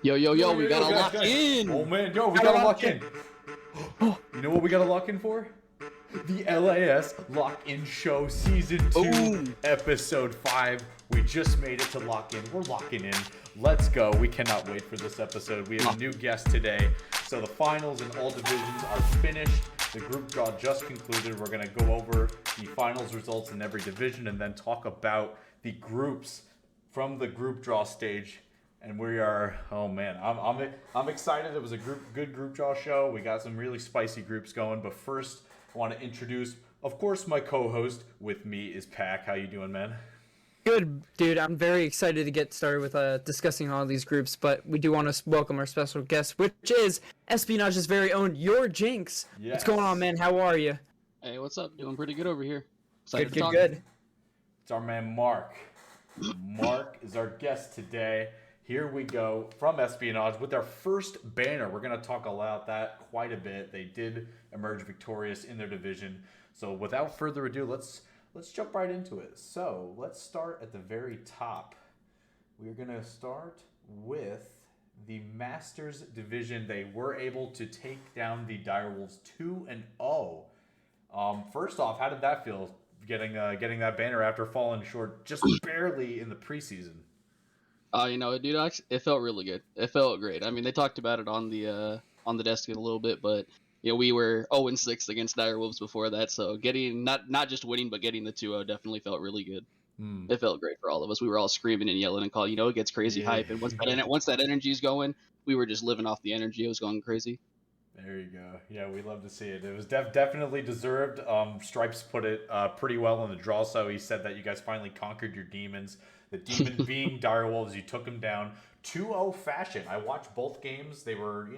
Yo, yo, yo, we Yo, gotta guys, lock guys. in. Oh man, yo, we gotta lock in. You know what we gotta lock in for? The LAS Lock-In Show Season 2, Boom. Episode 5. We just made it to lock in. We're locking in. Let's go. We cannot wait for this episode. We have a new guest today. So the finals in all divisions are finished. The group draw just concluded. We're going to go over the finals results in every division and then talk about the groups from the group draw stage. And we are, oh man, I'm excited. It was a good group draw show. We got some really spicy groups going. But first, I want to introduce, of course, my co-host. With me is Pac. How you doing, man? Good, dude. I'm very excited to get started with discussing all these groups, but we do want to welcome our special guest, which is Espionage's very own Your Jinx. Yes. What's going on, man? How are you? Hey, what's up? Doing pretty good over here. Excited Good, to talk. good. It's our man Mark. Mark is our guest today. Here we go from Espionage with our first banner. We're going to talk about that quite a bit. They did emerge victorious in their division. So without further ado, let's jump right into it. So let's start at the very top. We're going to start with the Masters division. They were able to take down the Direwolves 2-0. First off, how did that feel, getting that banner after falling short just barely in the preseason? Dude, it felt really good. It felt great. I mean, they talked about it on the desk a little bit, but we were 0-6 against Direwolves before that, so getting not just winning, but getting the 2-0 definitely felt really good. It felt great for all of us. We were all screaming and yelling and calling. It gets crazy hype, and once that energy's going, we were just living off the energy. It was going crazy. There you go. Yeah, we love to see it. It was definitely deserved. Stripes put it pretty well in the draw, so he said that you guys finally conquered your demons. The demon being Direwolves, you took them down 2-0 fashion. I watched both games. They were,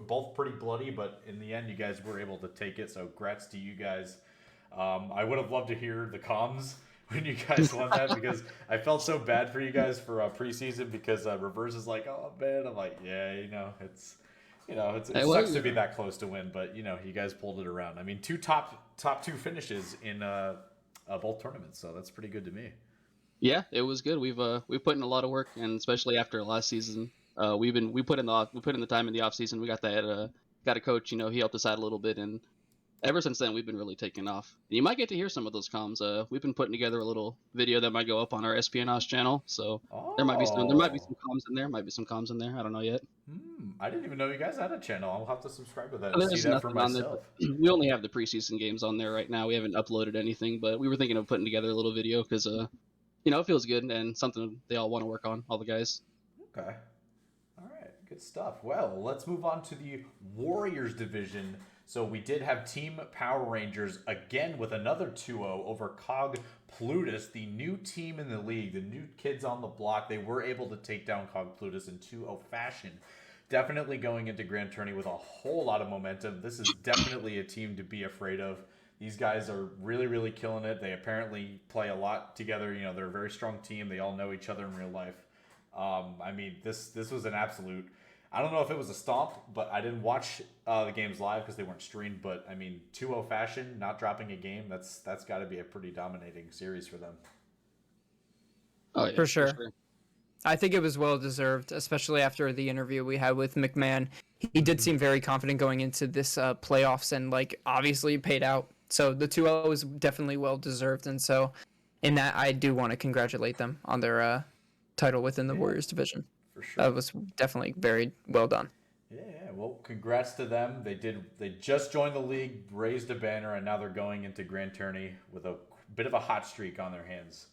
both pretty bloody, but in the end, you guys were able to take it, so grats to you guys. I would have loved to hear the comms when you guys won that, because I felt so bad for you guys for preseason, because Reverse is like, oh man, I'm like, yeah, it sucks to be that close to win, but you guys pulled it around. I mean, two top two finishes in both tournaments, so that's pretty good to me. Yeah, it was good. We've put in a lot of work, and especially after last season, we put in the time in the off season. We got a coach. He helped us out a little bit, and ever since then we've been really taking off. And you might get to hear some of those comms. We've been putting together a little video that might go up on our Espionage channel. So there might be some comms in there. Might be some comms in there. I don't know yet. I didn't even know you guys had a channel. I'll have to subscribe to that Well, and there's see that for nothing on there, myself. we only have the preseason games on there right now. We haven't uploaded anything, but we were thinking of putting together a little video because it feels good and something they all want to work on, all the guys. Okay. All right. Good stuff. Well, let's move on to the Warriors division. So we did have Team Power Rangers again with another 2-0 over Cog Plutus, the new team in the league, the new kids on the block. They were able to take down Cog Plutus in 2-0 fashion. Definitely going into Grand Tourney with a whole lot of momentum. This is definitely a team to be afraid of. These guys are really, really killing it. They apparently play a lot together. They're a very strong team. They all know each other in real life. This was an absolute... I don't know if it was a stomp, but I didn't watch the games live because they weren't streamed. But, 2-0 fashion, not dropping a game, that's got to be a pretty dominating series for them. Oh, yeah, For sure. I think it was well-deserved, especially after the interview we had with McMahon. He did seem very confident going into this playoffs and, obviously paid out. So the 2-0 was definitely well-deserved. And so in that, I do want to congratulate them on their title within the Warriors division. For sure. That was definitely very well done. Yeah. Well, congrats to them. They just joined the league, raised a banner, and now they're going into Grand Tourney with a bit of a hot streak on their hands.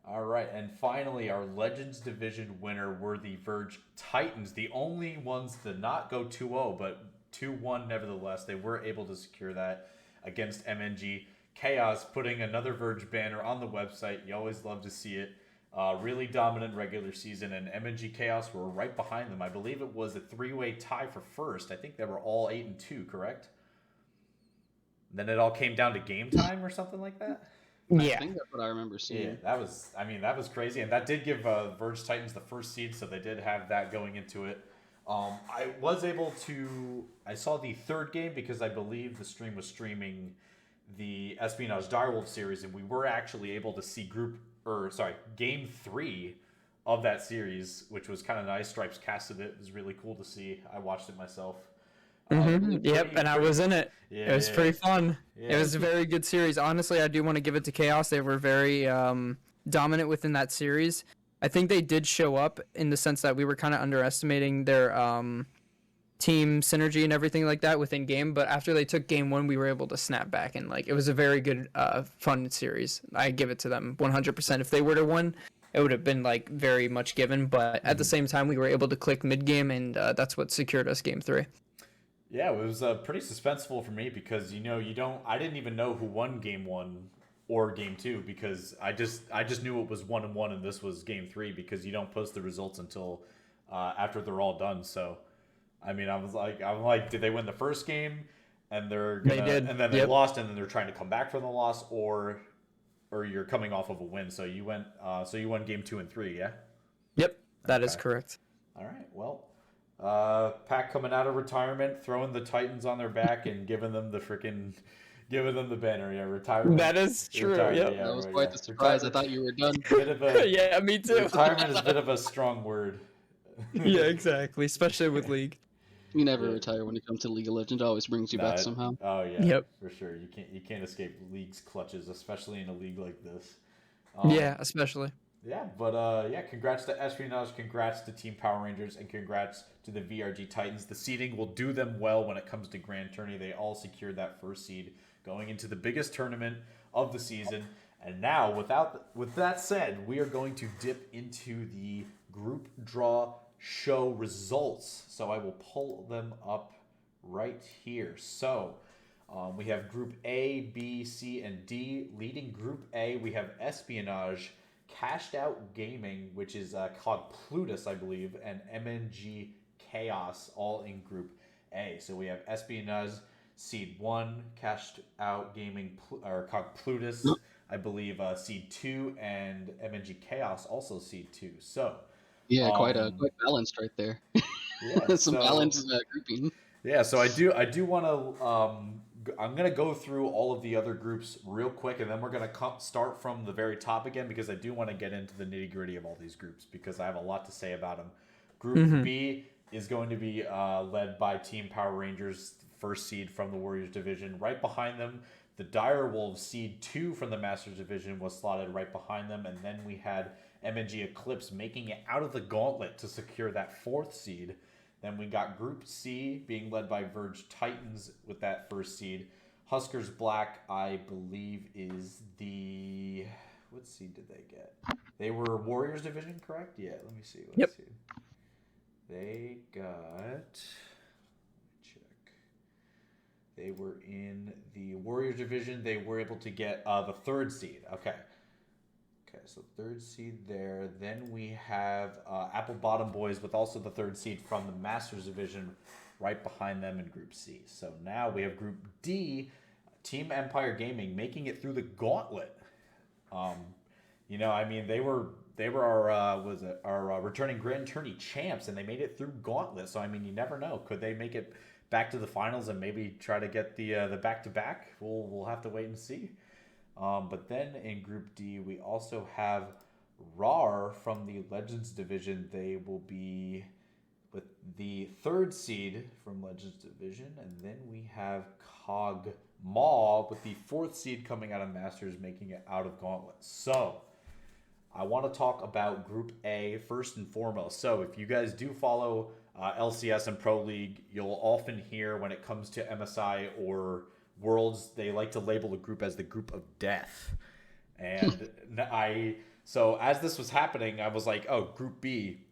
All right, and finally, our Legends Division winner were the Verge Titans, the only ones to not go 2-0, but 2-1 nevertheless. They were able to secure that against MNG Chaos, putting another Verge banner on the website. You always love to see it. Really dominant regular season, and MNG Chaos were right behind them. I believe it was a three-way tie for first. I think they were all 8-2, correct? Then it all came down to game time or something like that. I think that's what I remember seeing. Yeah, that was crazy, and that did give Verge Titans the first seed, so they did have that going into it. I saw the third game because I believe the stream was streaming the Espionage Direwolf series, and we were actually able to see game 3 of that series, which was kind of nice. Stripes casted it. It was really cool to see. I watched it myself. Yep, and I was in it. Yeah, It was pretty fun. yeah. It was a very good series. Honestly, I do want to give it to Chaos. They were very dominant within that series. I think they did show up in the sense that we were kind of underestimating their team synergy and everything like that within game. But after they took game one, we were able to snap back, and like it was a very good, fun series. I give it to them 100%. If they were to win, it would have been like very much given. But at the same time, we were able to click mid game, and that's what secured us game 3. Yeah, it was pretty suspenseful for me because I didn't even know who won game 1 or game 2 because I just knew it was 1-1 and this was game 3 because you don't post the results until after they're all done. So, I mean, I'm like, did they win the first game and They did, and then they lost and then they're trying to come back from the loss, or you're coming off of a win? So you won game 2 and 3, yeah. Yep, that is correct. All right, well. Pac coming out of retirement, throwing the Titans on their back and giving them the banner. Yeah, retirement. That is true. Yep. Yeah, that was quite the surprise. I thought you were done. Bit of a, Yeah, me too. Retirement is a bit of a strong word. Yeah, exactly. Especially with League. You never retire when it comes to League of Legends. It always brings you back somehow. Oh yeah. Yep. For sure. You can't escape League's clutches, especially in a league like this. Yeah, especially. Yeah, but congrats to Espionage, congrats to Team Power Rangers, and congrats to the VRG Titans. The seeding will do them well when it comes to Grand Tourney. They all secured that first seed going into the biggest tournament of the season. And now, with that said, we are going to dip into the group draw show results. So I will pull them up right here. So we have Group A, B, C, and D. Leading Group A, we have Espionage, Cashed Out Gaming, which is called Plutus, I believe, and MNG Chaos, all in Group A. So we have Espionage, Seed 1, Cashed Out Gaming, or called Plutus, I believe, Seed 2, and MNG Chaos, also Seed 2. So yeah, quite balanced right there. Yeah, some balance in that grouping. Yeah, so I do want to. I'm gonna go through all of the other groups real quick, and then we're gonna start from the very top again because I do want to get into the nitty gritty of all these groups because I have a lot to say about them. Group B is going to be led by Team Power Rangers, first seed from the Warriors division. Right behind them, the Dire Wolves, seed 2 from the Masters division, was slotted right behind them, and then we had MNG Eclipse making it out of the gauntlet to secure that 4th seed. Then we got Group C being led by Verge Titans with that first seed. Huskers Black, I believe, is the... What seed did they get? They were Warriors division, correct? Yeah, let me see. Yep. They got... Let me check. They were in the Warriors division. They were able to get the 3rd seed. Okay, so 3rd seed there. Then we have Apple Bottom Boys with also the 3rd seed from the Masters division right behind them in Group C. So now we have Group D, Team Empire Gaming making it through the gauntlet. They were our returning Grand Tourney champs, and they made it through gauntlet. So you never know. Could they make it back to the finals and maybe try to get the back-to-back? We'll have to wait and see. But then in Group D, we also have RAR from the Legends division. They will be with the 3rd seed from Legends division. And then we have Cog Maw with the 4th seed coming out of Masters, making it out of Gauntlet. So I want to talk about Group A first and foremost. So if you guys do follow LCS and Pro League, you'll often hear when it comes to MSI or Worlds, they like to label the group as the group of death. And so as this was happening, I was like, oh, Group B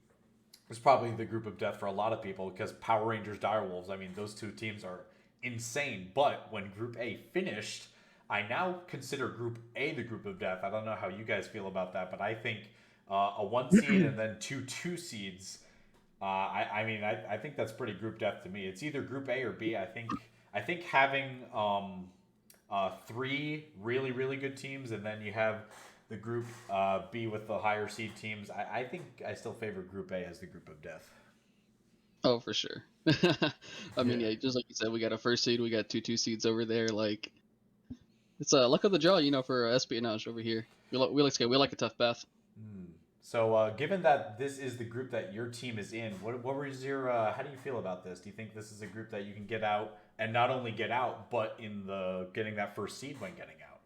is probably the group of death for a lot of people because Power Rangers, Dire Wolves, those two teams are insane. But when Group A finished, I now consider Group A the group of death. I don't know how you guys feel about that, but I think a 1 seed and then 2 seeds, I think that's pretty group death to me. It's either Group A or B. I think having 3 really, really good teams, and then you have the Group B with the higher seed teams, I think I still favor Group A as the group of death. Oh, for sure. Yeah, just like you said, we got a first seed, we got 2 seeds over there. Like, it's luck of the draw, for Espionage over here. We like a tough path. So, given that this is the group that your team is in, what was your? How do you feel about this? Do you think this is a group that you can get out, and not only get out, but in the getting that first seed when getting out?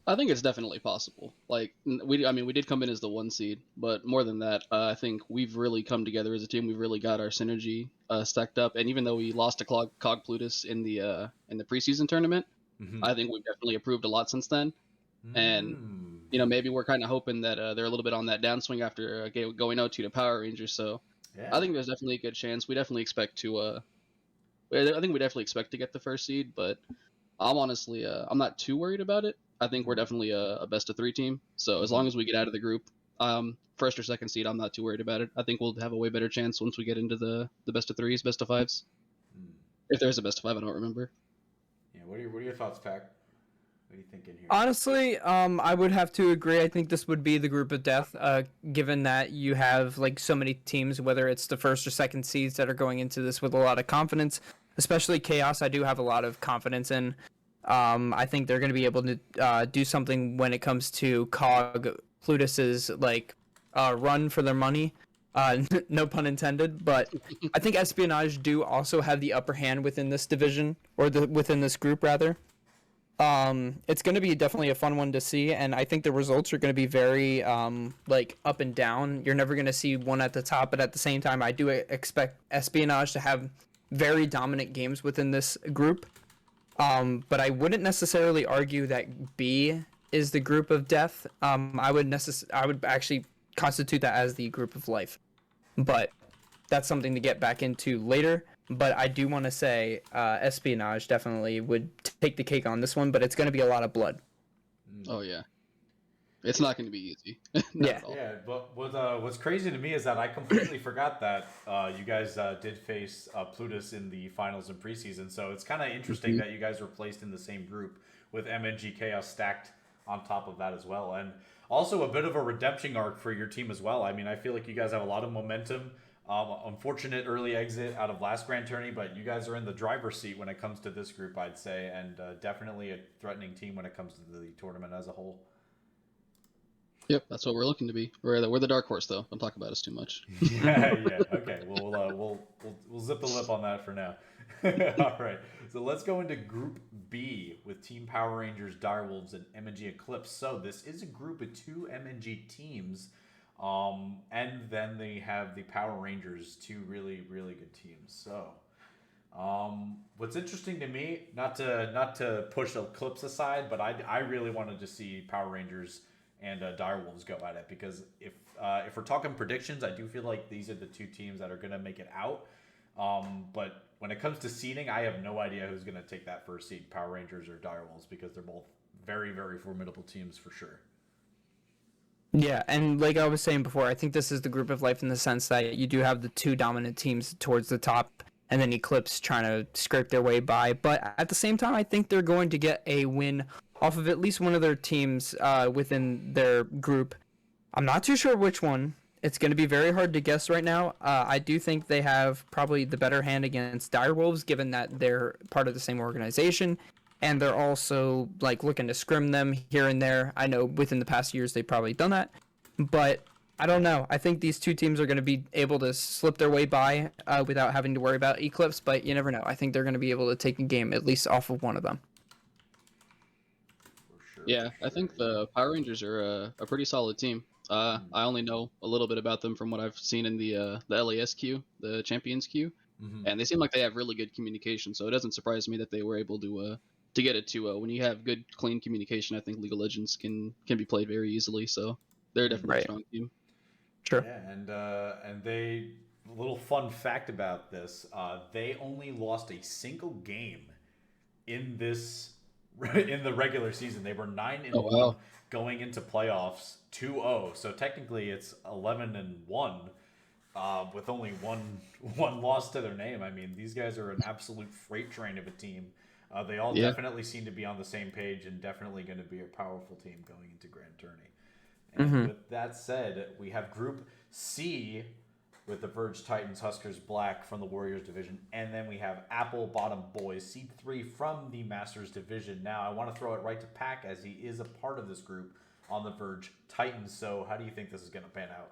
I think it's definitely possible. Like we did come in as the 1 seed, but more than that, I think we've really come together as a team. We've really got our synergy stacked up, and even though we lost to Cog Plutus in the preseason tournament, Mm-hmm. I think we've definitely improved a lot since then. And maybe we're kind of hoping that they're a little bit on that downswing after going 0-2 to Power Rangers. So Yeah. I think there's definitely a good chance. We definitely expect to. I think we definitely expect to get the first seed, but I'm honestly, I'm not too worried about it. I think we're definitely a best of 3 team. So as long as we get out of the group, first or second seed, I'm not too worried about it. I think we'll have a way better chance once we get into the best of 3s, best of 5s. If there's a best of 5, I don't remember. Yeah. What are your thoughts, Pac? What are you thinking here? Honestly, I would have to agree. I think this would be the group of death, given that you have like so many teams, whether it's the first or second seeds that are going into this with a lot of confidence. Especially Chaos, I do have a lot of confidence in. I think they're going to be able to do something when it comes to Cog Plutus's like run for their money. No pun intended, but I think Espionage do also have the upper hand within this division or within this group rather. It's going to be definitely a fun one to see, and I think the results are going to be very like up and down. You're never going to see one at the top, but at the same time, I do expect Espionage to have very dominant games within this group. But I wouldn't necessarily argue that B is the group of death. I would actually constitute that as the group of life, but that's something to get back into later. But I do want to say Espionage definitely would take the cake on this one, but it's going to be a lot of blood. Oh yeah, it's not going to be easy. Yeah. Yeah, but what's crazy to me is that I completely forgot that you guys did face Plutus in the finals and preseason. So it's kind of interesting that you guys were placed in the same group with MNG Chaos stacked on top of that as well. And also a bit of a redemption arc for your team as well. I mean, I feel like you guys have a lot of momentum. Unfortunate early exit out of last Grand Tourney, but you guys are in the driver's seat when it comes to this group, I'd say, and definitely a threatening team when it comes to the tournament as a whole. Yep, that's what we're looking to be. We're the dark horse, though. Don't talk about us too much. Yeah. Okay. We'll zip the lip on that for now. All right. So let's go into Group B with Team Power Rangers, Direwolves, and MNG Eclipse. So this is a group of 2 MNG teams, and then they have the Power Rangers, 2 really good teams. So, what's interesting to me, not to push Eclipse aside, but I really wanted to see Power Rangers and Direwolves go at it, because if we're talking predictions, I do feel like these are the 2 teams that are going to make it out. But when it comes to seeding, I have no idea who's going to take that first seed, Power Rangers or Direwolves, because they're both very formidable teams for sure. Yeah, and like I was saying before, I think this is the group of life in the sense that you do have the 2 dominant teams towards the top, and then Eclipse trying to scrape their way by. But at the same time, I think they're going to get a win off of at least one of their teams within their group. I'm not too sure which one. It's going to be very hard to guess right now. I do think they have probably the better hand against Direwolves, given that they're part of the same organization, and they're also like looking to scrim them here and there. I know within the past years they've probably done that, but I don't know. I think these 2 teams are going to be able to slip their way by without having to worry about Eclipse, but you never know. I think they're going to be able to take a game at least off of one of them. Yeah, I think the Power Rangers are a pretty solid team. I only know a little bit about them from what I've seen in the LAS queue, the Champions queue, and they seem like they have really good communication. So it doesn't surprise me that they were able to get it to when you have good, clean communication. I think League of Legends can be played very easily. So they're definitely a strong team. Sure. Yeah, and they, a little fun fact about this, they only lost a single game in this in the regular season. They were 9-1 going into playoffs, 2-0. So technically it's 11-1 with only one loss to their name. I mean, these guys are an absolute freight train of a team. They all definitely seem to be on the same page, and definitely going to be a powerful team going into Grand Tourney. And with that said, we have Group C with the Verge Titans, Huskers, Black from the Warriors division. And then we have Apple Bottom Boys, Seed 3 from the Masters division. Now, I want to throw it right to Pac, as he is a part of this group. on the verge Titans. So how do you think this is going to pan out?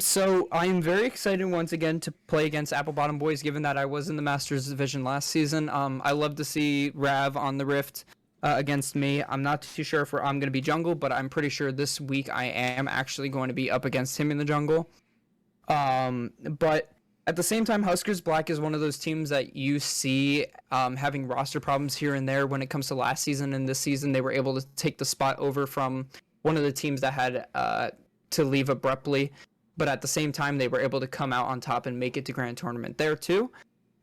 So I'm very excited once again to play against Apple Bottom Boys, given that I was in the Masters division last season. I love to see Rav on the Rift against me. I'm not too sure if I'm going to be jungle, but I'm pretty sure this week I am actually going to be up against him in the jungle. But at the same time, Huskers Black is one of those teams that you see having roster problems here and there when it comes to last season. And this season, they were able to take the spot over from one of the teams that had to leave abruptly. But at the same time, they were able to come out on top and make it to Grand Tournament there too.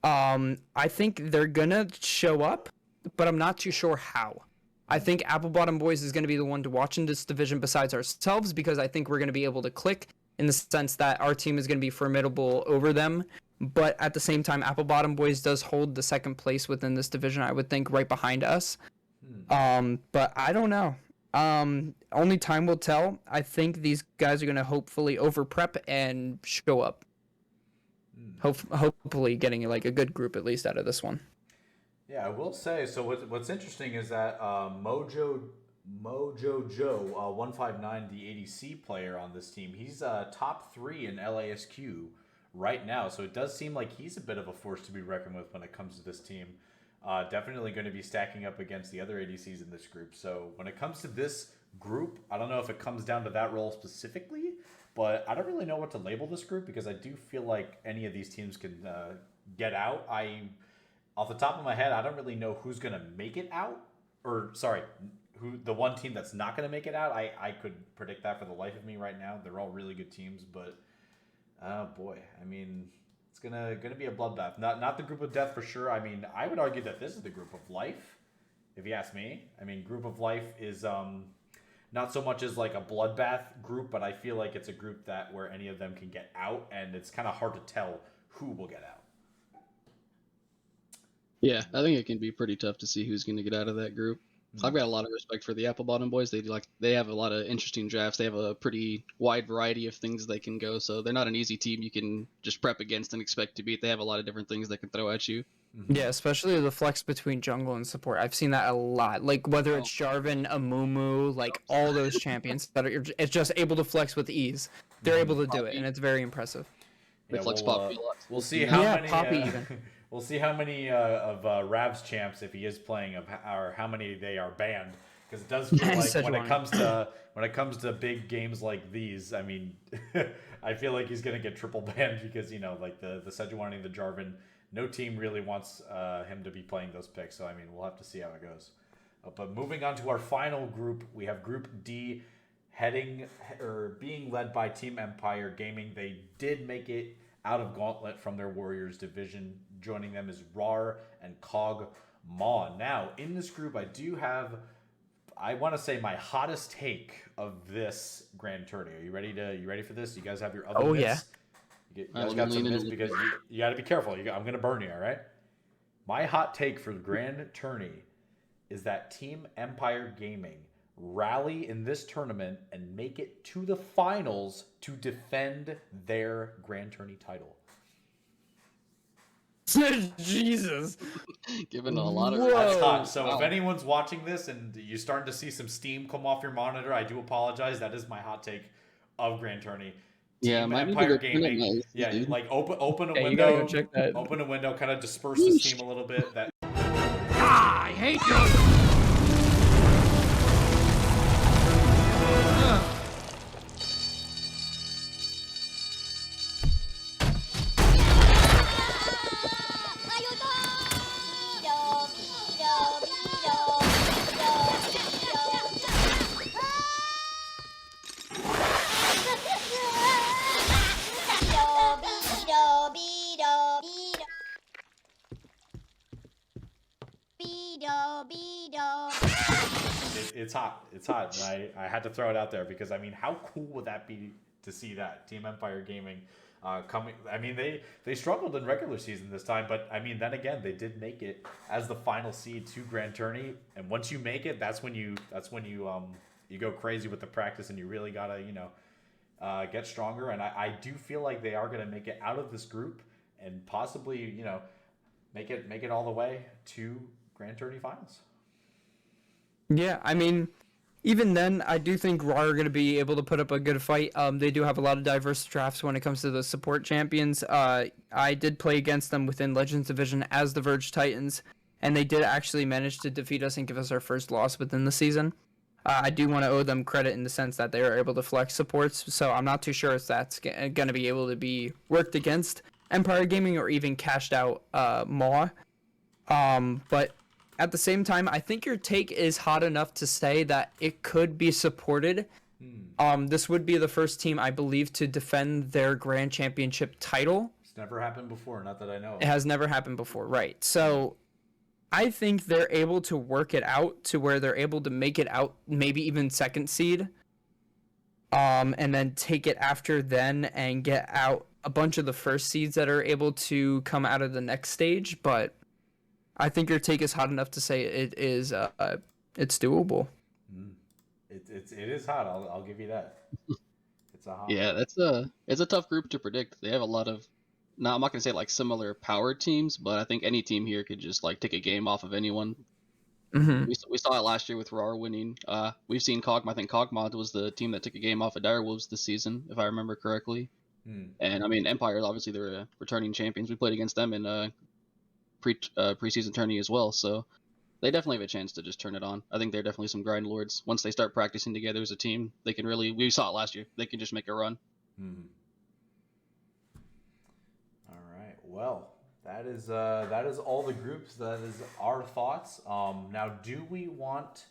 I think they're gonna show up, but I'm not too sure how. I think Apple Bottom Boys is going to be the one to watch in this division besides ourselves, because I think we're going to be able to click in the sense that our team is going to be formidable over them. But at the same time, Apple Bottom Boys does hold the second place within this division, I would think, right behind us. But I don't know. Only time will tell. I think these guys are going to hopefully over prep and show up. Hopefully getting like a good group at least out of this one. Yeah, I will say. So what's interesting is that Mojo Joe 159, the ADC player on this team, he's top 3 in LASQ right now. So it does seem like he's a bit of a force to be reckoned with when it comes to this team. Definitely going to be stacking up against the other ADCs in this group. So when it comes to this group, I don't know if it comes down to that role specifically, but I don't really know what to label this group because I do feel like any of these teams can get out. Off the top of my head, I don't really know who's going to make it out. Or, sorry, who the one team that's not going to make it out. I could predict that for the life of me right now. They're all really good teams, but oh boy. I mean, it's gonna be a bloodbath. Not the group of death for sure. I mean, I would argue that this is the group of life, if you ask me. I mean, group of life is not so much as like a bloodbath group, but I feel like it's a group that where any of them can get out, and it's kind of hard to tell who will get out. Yeah, I think it can be pretty tough to see who's going to get out of that group. I've got a lot of respect for the Apple Bottom Boys. They have a lot of interesting drafts. They have a pretty wide variety of things they can go. So they're not an easy team you can just prep against and expect to beat. They have a lot of different things they can throw at you. Yeah, especially the flex between jungle and support. I've seen that a lot. Like whether it's Jarvan, Amumu, like all those champions that are it's just able to flex with ease. They're able to do it, and it's very impressive. They flex Poppy a lot. We'll see how many. Poppy even. We'll see how many of Rav's champs, if he is playing, or how many they are banned. Because it does feel like when it comes to big games like these, I mean, I feel like he's gonna get triple banned because like the Sejuani and the Jarvan, no team really wants him to be playing those picks. So I mean, we'll have to see how it goes. But moving on to our final group, we have Group D, being led by Team Empire Gaming. They did make it out of Gauntlet from their Warriors division. Joining them is Rar and Cog Maw. Now, in this group, I do have, I want to say, my hottest take of this Grand Tourney. Are you ready for this? You guys have your other myths? You guys got some myths because you got to be careful. I'm going to burn you, all right? My hot take for the Grand Tourney is that Team Empire Gaming rally in this tournament and make it to the finals to defend their Grand Tourney title. Jesus. Given a lot of That's hot. So if anyone's watching this and you're starting to see some steam come off your monitor, I do apologize. That is my hot take of Grand Tourney. Team Empire Gaming. Yeah, like open a window. You gotta go check that. Open a window, kind of disperse the steam a little bit. I hate you. It's hot. And I had to throw it out there because, I mean, how cool would that be to see that Team Empire Gaming coming? I mean, they struggled in regular season this time, but I mean, then again, they did make it as the final seed to Grand Tourney. And once you make it, that's when you go crazy with the practice, and you really gotta get stronger. And I do feel like they are gonna make it out of this group and possibly make it all the way to Grand Tourney finals. Yeah, I mean, even then, I do think Raw are going to be able to put up a good fight. They do have a lot of diverse drafts when it comes to the support champions. I did play against them within Legends Division as the Verge Titans, and they did actually manage to defeat us and give us our first loss within the season. I do want to owe them credit in the sense that they were able to flex supports, so I'm not too sure if that's going to be able to be worked against Empire Gaming or even cashed out Maw. But at the same time, I think your take is hot enough to say that it could be supported. This would be the first team, I believe, to defend their Grand Championship title. It's never happened before, not that I know of. It has never happened before, right? So I think they're able to work it out to where they're able to make it out, maybe even second seed, and then take it after then and get out a bunch of the first seeds that are able to come out of the next stage. But I think your take is hot enough to say it is it's doable. It is hot. I'll give you that. It's a hot. Yeah, it's a tough group to predict. They have a lot of, now I'm not gonna say like similar power teams, but I think any team here could just like take a game off of anyone. Mm-hmm. We saw it last year with Roar winning. We've seen Cogma. I think Cogma was the team that took a game off of Direwolves this season, if I remember correctly. And I mean, Empire, obviously they're returning champions. We played against them in preseason tourney as well, so they definitely have a chance to just turn it on. I think they're definitely some grind lords. Once they start practicing together as a team, they can really. We saw it last year. They can just make a run. All right. Well, that is all the groups. That is our thoughts. Now, do we want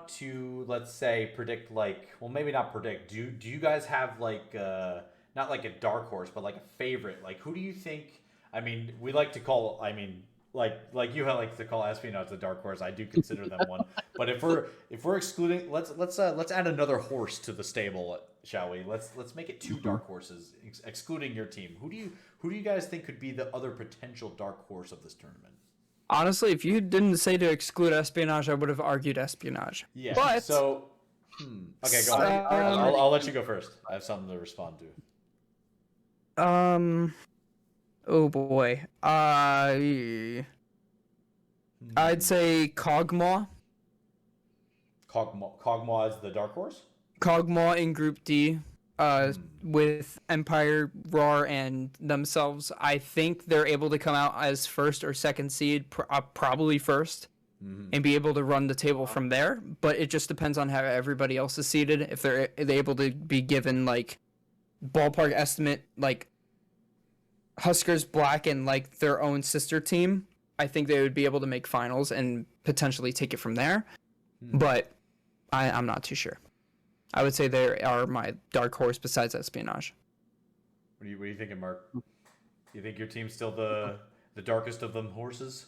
to, let's say, predict, like, well, maybe not predict. Do you guys have like not like a dark horse, but like a favorite? Like, who do you think? I mean, we like to call. I mean, like you like to call Espionage the dark horse. I do consider them one. But if we're excluding, let's add another horse to the stable, shall we? Let's make it two dark horses, excluding your team. Who do you guys think could be the other potential dark horse of this tournament? Honestly, if you didn't say to exclude Espionage, I would have argued Espionage. Yeah. But so, okay, go ahead. I'll let you go first. I have something to respond to. Oh boy. I'd say Cogmaw. Cogmaw is the dark horse? Cogmaw in Group D, with Empire, Roar, and themselves. I think they're able to come out as first or second seed, probably first, and be able to run the table from there. But it just depends on how everybody else is seated. If they're able to be given, like, ballpark estimate, like, Huskers, Black, and like their own sister team, I think they would be able to make finals and potentially take it from there. But I'm not too sure. I would say they are my dark horse besides Espionage. What are you thinking, Mark? You think your team's still the darkest of them horses?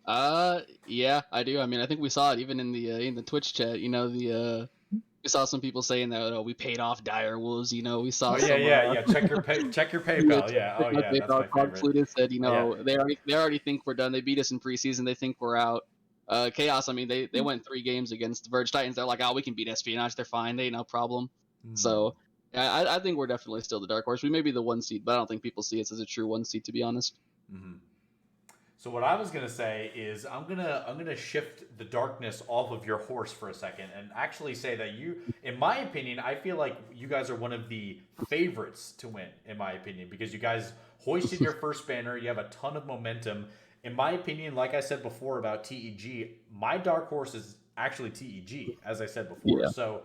Yeah, I do. I mean, I think we saw it even in the Twitch chat. You know, we saw some people saying that we paid off Direwolves. You know, we saw. Yeah. Check your PayPal. Yeah. Oh yeah. That's my favorite. Fluted said, they already think we're done. They beat us in preseason. They think we're out. Chaos. I mean, they went 3 games against the Verge Titans. They're like, we can beat Espionage. They're fine. They ain't no problem. So yeah, I think we're definitely still the dark horse. We may be the 1 seed, but I don't think people see us as a true 1 seed, to be honest. So what I was gonna say is I'm gonna shift the darkness off of your horse for a second and actually say that you, in my opinion, I feel like you guys are one of the favorites to win, in my opinion, because you guys hoisted your first banner. You have a ton of momentum. In my opinion, like I said before about TEG, my dark horse is actually TEG, as I said before. Yeah. So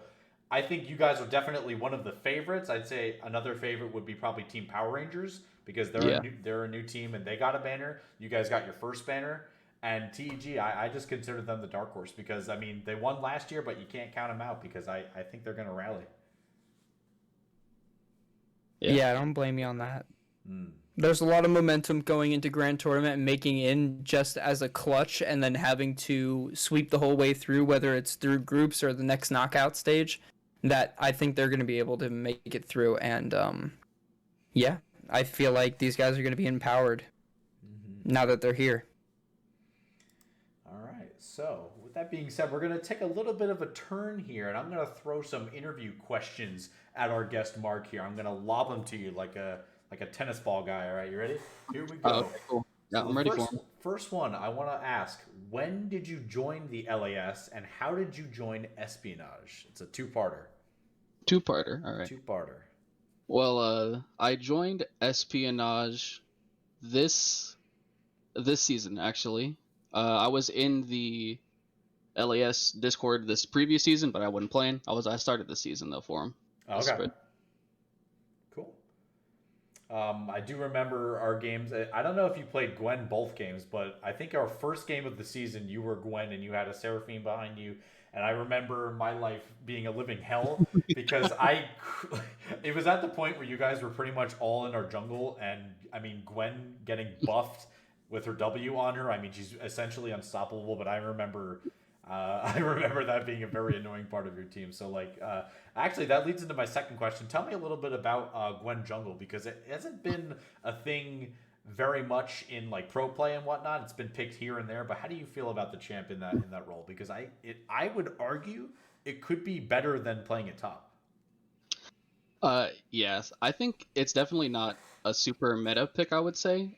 I think you guys are definitely one of the favorites. I'd say another favorite would be probably Team Power Rangers, because they're a new team and they got a banner. You guys got your first banner. And TEG, I just consider them the dark horse because, I mean, they won last year, but you can't count them out because I think they're going to rally. Yeah, don't blame me on that. There's a lot of momentum going into Grand Tournament and making in just as a clutch and then having to sweep the whole way through, whether it's through groups or the next knockout stage, that I think they're going to be able to make it through. And, yeah, I feel like these guys are going to be empowered now that they're here. All right. So with that being said, we're going to take a little bit of a turn here, and I'm going to throw some interview questions at our guest Mark here. I'm going to lob them to you like a tennis ball guy. All right, you ready? Here we go. Okay, cool. Yeah, So I'm the ready for him. first one I want to ask: when did you join the LAS, and how did you join Espionage? It's a two-parter. Two-parter. All right. Two-parter. Well, I joined Espionage this season actually. I was in the LAS Discord this previous season, but I wasn't playing. I started this season though for him. Okay. Cool. I do remember our games. I don't know if you played Gwen both games, but I think our first game of the season, you were Gwen and you had a Seraphine behind you. And I remember my life being a living hell because it was at the point where you guys were pretty much all in our jungle. And I mean, Gwen getting buffed with her W on her. I mean, she's essentially unstoppable, but I remember that being a very annoying part of your team. So, actually, that leads into my second question. Tell me a little bit about Gwen Jungle, because it hasn't been a thing very much in pro play and whatnot. It's been picked here and there, but how do you feel about the champ in that role? Because I would argue it could be better than playing it top. Yes, I think it's definitely not a super meta pick, I would say.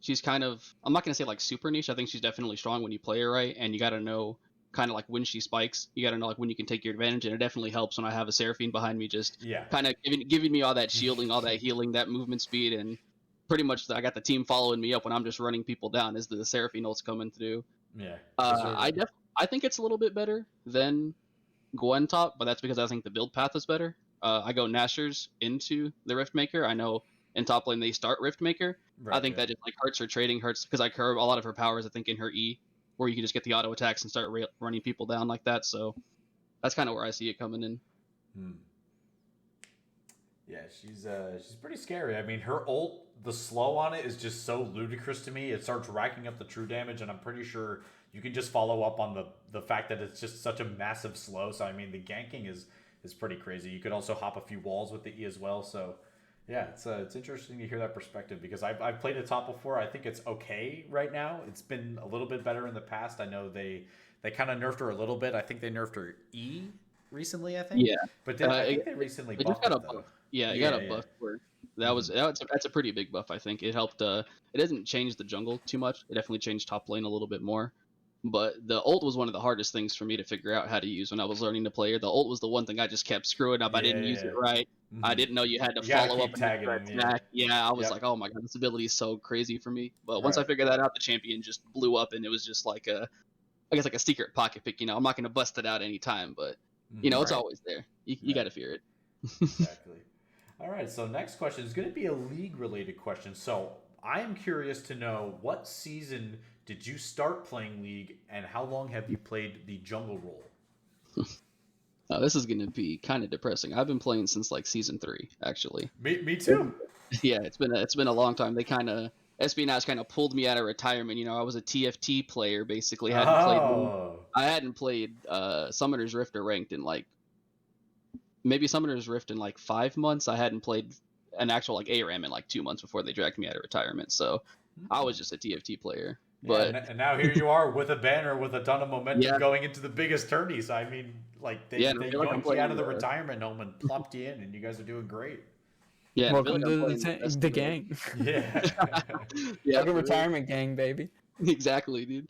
She's kind of, I'm not gonna say super niche. I think she's definitely strong when you play her right, and you got to know kind of when she spikes. You got to know when you can take your advantage, and it definitely helps when I have a Seraphine behind me, just kind of giving me all that shielding, all that healing, that movement speed, and pretty much I got the team following me up when I'm just running people down as the Seraphine ults coming through. Yeah. I think it's a little bit better than Gwen top, but that's because I think the build path is better. I go Nashers into the Riftmaker. I know in top lane they start Riftmaker. I think that just hurts her trading, hurts because I curve a lot of her powers, I think, in her E, where you can just get the auto attacks and start running people down like that. So that's kind of where I see it coming in. Yeah, she's pretty scary. I mean, her ult, the slow on it is just so ludicrous to me. It starts racking up the true damage, and I'm pretty sure you can just follow up on the fact that it's just such a massive slow. So I mean, the ganking is pretty crazy. You could also hop a few walls with the E as well. So yeah, it's interesting to hear that perspective, because I've played it top before. I think it's okay right now. It's been a little bit better in the past. I know they kind of nerfed her a little bit. I think they nerfed her E recently, I think. Yeah, but I think they recently buffed it though. Yeah, it got a buff where that's a pretty big buff. I think it helped. It doesn't change the jungle too much. It definitely changed top lane a little bit more. But the ult was one of the hardest things for me to figure out how to use when I was learning to play her. The ult was the one thing I just kept screwing up. I didn't use it right. I didn't know you had to follow up and tagging attack. Yeah, I was like, oh my god, this ability is so crazy for me. But once I figured that out, the champion just blew up, and it was just I guess a secret pocket pick. I'm not gonna bust it out anytime, but it's always there. You got to fear it. Exactly. All right, so next question is going to be a league-related question. So I am curious to know, what season did you start playing League, and how long have you played the jungle role? This is going to be kind of depressing. I've been playing since season 3, actually. Me too. Yeah, it's been a long time. Espionage kind of pulled me out of retirement. I was a TFT player basically. I hadn't played Summoner's Rift or ranked in maybe Summoner's Rift in 5 months. I hadn't played an actual ARAM in 2 months before they dragged me out of retirement. So I was just a TFT player. But and now here you are with a banner with a ton of momentum going into the biggest tourneys. I mean, they yanked you out of the retirement home and plopped you in, and you guys are doing great. Yeah, welcome to the gang. Yeah. Like a retirement gang, baby. Exactly, dude.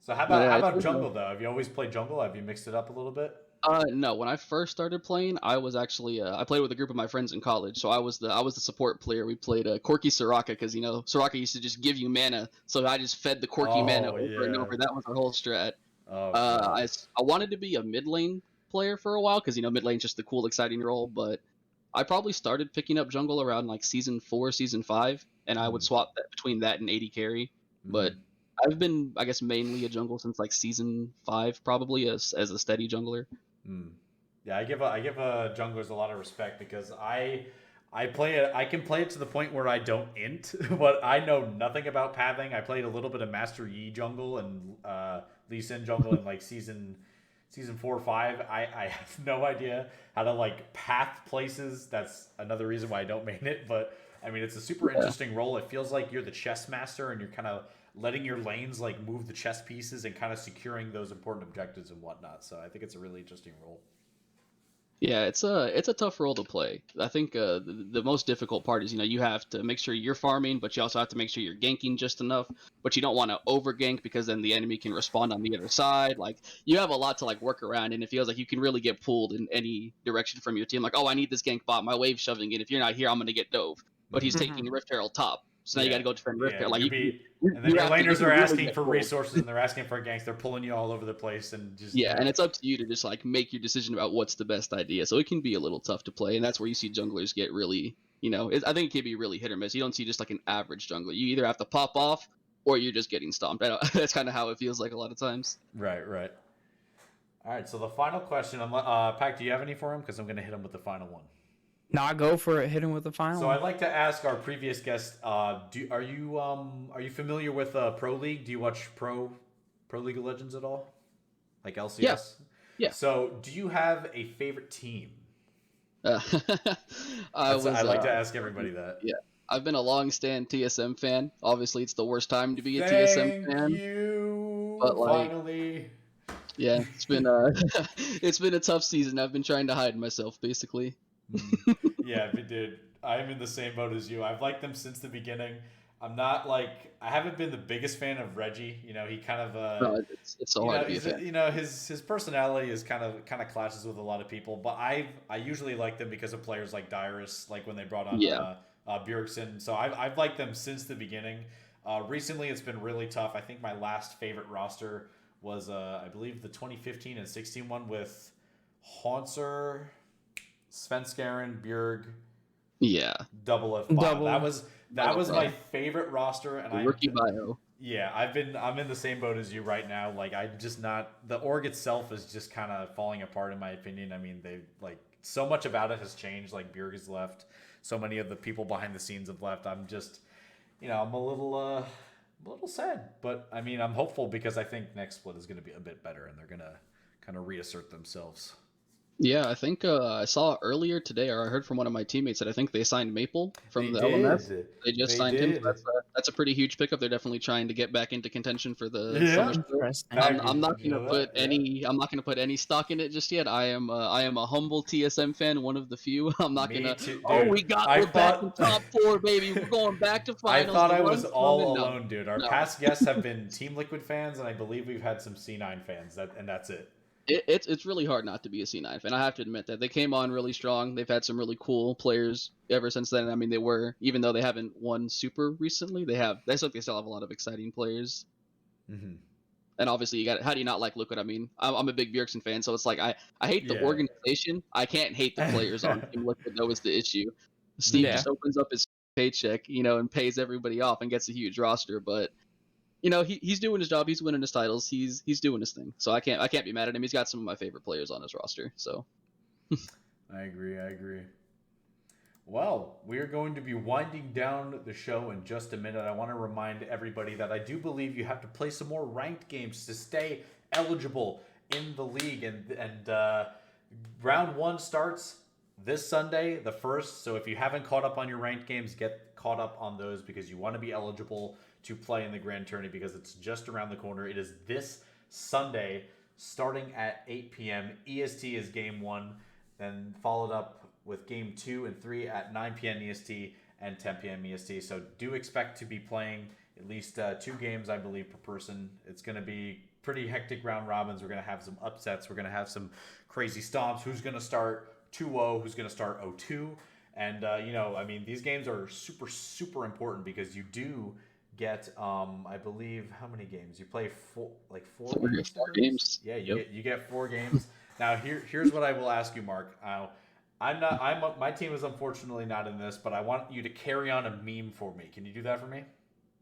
So how about jungle though? Have you always played jungle? Have you mixed it up a little bit? No. When I first started playing, I was actually I played with a group of my friends in college, so I was the support player. We played Corki Soraka because Soraka used to just give you mana, so I just fed the Corki mana over and over. That was our whole strat. I wanted to be a mid lane player for a while because mid lane's just the cool, exciting role. But I probably started picking up jungle around season 4, season 5, and I would swap between that and AD carry. But I've been, I guess, mainly a jungle since season 5, probably as a steady jungler. Yeah, I give junglers a lot of respect because I play it. I can play it to the point where I don't int, but I know nothing about pathing. I played a little bit of Master Yi jungle and Lee Sin jungle in season 4 or 5. I have no idea how to path places. That's another reason why I don't main it. But I mean, it's a super interesting role. It feels like you're the chess master and you're kind of letting your lanes move the chess pieces and kind of securing those important objectives and whatnot. So I think it's a really interesting role. Yeah, it's a tough role to play. I think the most difficult part is you have to make sure you're farming, but you also have to make sure you're ganking just enough. But you don't want to over gank because then the enemy can respond on the other side. Like you have a lot to like work around, and it feels like you can really get pulled in any direction from your team. Like, oh, I need this gank bot, my wave's shoving it. If you're not here, I'm gonna get dove. But he's Mhm. Mm-hmm. taking Rift Herald top, so now you got Yeah, to go defend Rift yeah, Herald. Like you're be, and then you your have to you laners can are really asking get for pulled. resources and they're asking for ganks. They're pulling you all over the place and just Yeah, and it's up to you to just like make your decision about what's the best idea. So it can be a little tough to play, and that's where you see junglers get really, I think it can be really hit or miss. You don't see just like an average jungler. You either have to pop off or you're just getting stomped. That's kind of how it feels like a lot of times. right, right. All right, so the final question, Pac, do you have any for him? Because I'm going to hit him with the final one. Not go for it. Hit him with the final. So I'd like to ask our previous guest, are you familiar with Pro League? Do you watch Pro League of Legends at all? Like LCS? Yeah. Yeah. So do you have a favorite team? Uh, I like to ask everybody that. Yeah, I've been a long-stand TSM fan. Obviously, it's the worst time to be a Thank TSM fan. you. But like, Finally. yeah, it's been it's been a tough season. I've been trying to hide myself, basically. Yeah, dude, I'm in the same boat as you. I've liked them since the beginning. I haven't been the biggest fan of Reggie. He kind of No, it's so hard to be a fan. His personality is kind of clashes with a lot of people. But I usually like them because of players like Dyrus, like when they brought on Bjergsen. So I've liked them since the beginning. Recently, it's been really tough. I think my last favorite roster was I believe the 2015 and 16 one with Haunser, Svenskeren, Bjerg, Yeah, Double F5. That was my favorite roster, and rookie bio. Yeah, I'm in the same boat as you right now. Like I'm just not, the org itself is just kind of falling apart in my opinion. I mean, they like so much about it has changed. Like Bjerg has left, so many of the people behind the scenes have left. I'm just, I'm a little sad, but I mean, I'm hopeful because I think next split is going to be a bit better, and they're going to kind of reassert themselves. Yeah, I think I saw earlier today, or I heard from one of my teammates that I think they signed Maple from the LMS. They just signed him. So that's a pretty huge pickup. They're definitely trying to get back into contention for the summer split. I'm not going to put I'm not going to put any stock in it just yet. I am a humble TSM fan, one of the few. I'm not going to. Oh, we're back in top 4, baby. We're going back to finals. I thought I was all alone, dude. Our past guests have been Team Liquid fans, and I believe we've had some C9 fans. And that's it. It's really hard not to be a C9 fan. I have to admit that they came on really strong. They've had some really cool players ever since then. I mean, even though they haven't won super recently, they still have a lot of exciting players. Mm-hmm. And obviously, how do you not like Liquid? I mean, I'm a big Bjergsen fan, so it's like I hate the organization. I can't hate the players on Team Liquid. That was the issue. Steve just opens up his paycheck, and pays everybody off and gets a huge roster, but. He's doing his job. He's winning his titles. He's doing his thing. So I can't be mad at him. He's got some of my favorite players on his roster. So I agree. Well, we are going to be winding down the show in just a minute. I want to remind everybody that I do believe you have to play some more ranked games to stay eligible in the league. And round 1 starts this Sunday, the 1st. So if you haven't caught up on your ranked games, get caught up on those because you want to be eligible to play in the Grand Tourney because it's just around the corner. It is this Sunday starting at 8 p.m. EST is game 1, then followed up with game 2 and 3 at 9 p.m. EST and 10 p.m. EST. So do expect to be playing at least 2 games, I believe, per person. It's going to be pretty hectic round robins. We're going to have some upsets. We're going to have some crazy stomps. Who's going to start 2-0? Who's going to start 0-2? And, these games are super, super important because you do get I believe how many games you play? Four games. Yeah, you get 4 games. Now here's what I will ask you, Mark. My team is unfortunately not in this, but I want you to carry on a meme for me. Can you do that for me?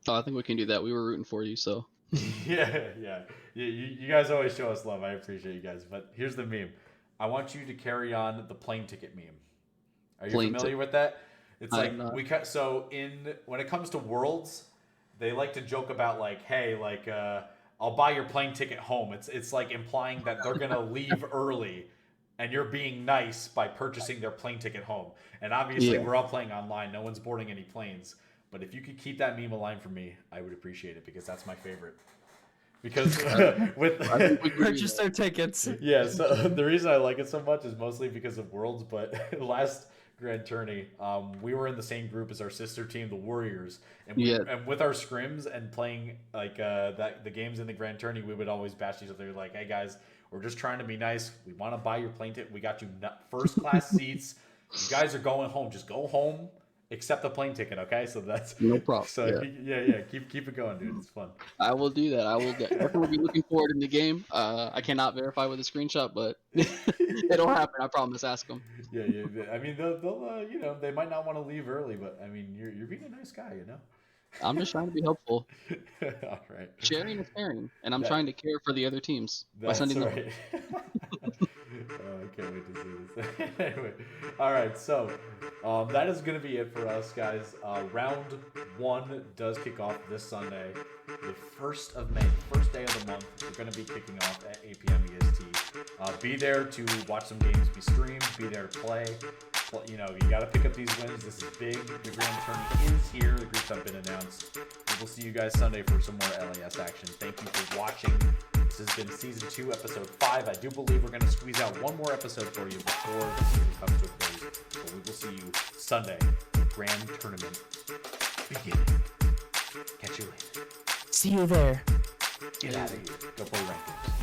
Oh, I think we can do that. We were rooting for you, so. yeah. You guys always show us love. I appreciate you guys. But here's the meme. I want you to carry on the plane ticket meme. Are you familiar with that? It's like when it comes to Worlds, they like to joke about like, hey, like I'll buy your plane ticket home. It's like implying that they're gonna leave early, and you're being nice by purchasing their plane ticket home. And obviously, we're all playing online. No one's boarding any planes. But if you could keep that meme alive for me, I would appreciate it because that's my favorite. because with Purchase their tickets. yeah, so the reason I like it so much is mostly because of Worlds, but last Grand Tourney, we were in the same group as our sister team, the Warriors, and and with our scrims and playing like the games in the Grand Tourney, we would always bash each other like, "Hey guys, we're just trying to be nice. We want to buy your plane ticket. We got you first class seats. You guys are going home. Just go home. Accept the plane ticket, okay?" So that's no problem. So yeah. Keep it going, dude. It's fun. I will do that. I will definitely be looking forward in the game. I cannot verify with a screenshot, but it'll happen. I promise. Ask them. Yeah. I mean, they'll you know, they might not want to leave early, but I mean, you're being a nice guy, you know. I'm just trying to be helpful. All right. Sharing is caring, and I'm trying to care for the other teams by sending them. Right. I can't wait to see this. Anyway, all right. So that is going to be it for us, guys. Round 1 does kick off this Sunday, the 1st of May, first day of the month. We're going to be kicking off at 8 p.m. EST. Be there to watch some games be streamed. Be there to play. Well, you know, you got to pick up these wins. This is big. The Grand Tourney is here. The groups have been announced. We will see you guys Sunday for some more LAS action. Thank you for watching. This has been Season 2, Episode 5. I do believe we're going to squeeze out one more episode for you before the season comes to a close. So we will see you Sunday. Grand Tournament beginning. Catch you later. See you there. Get out of here. Go play rankings.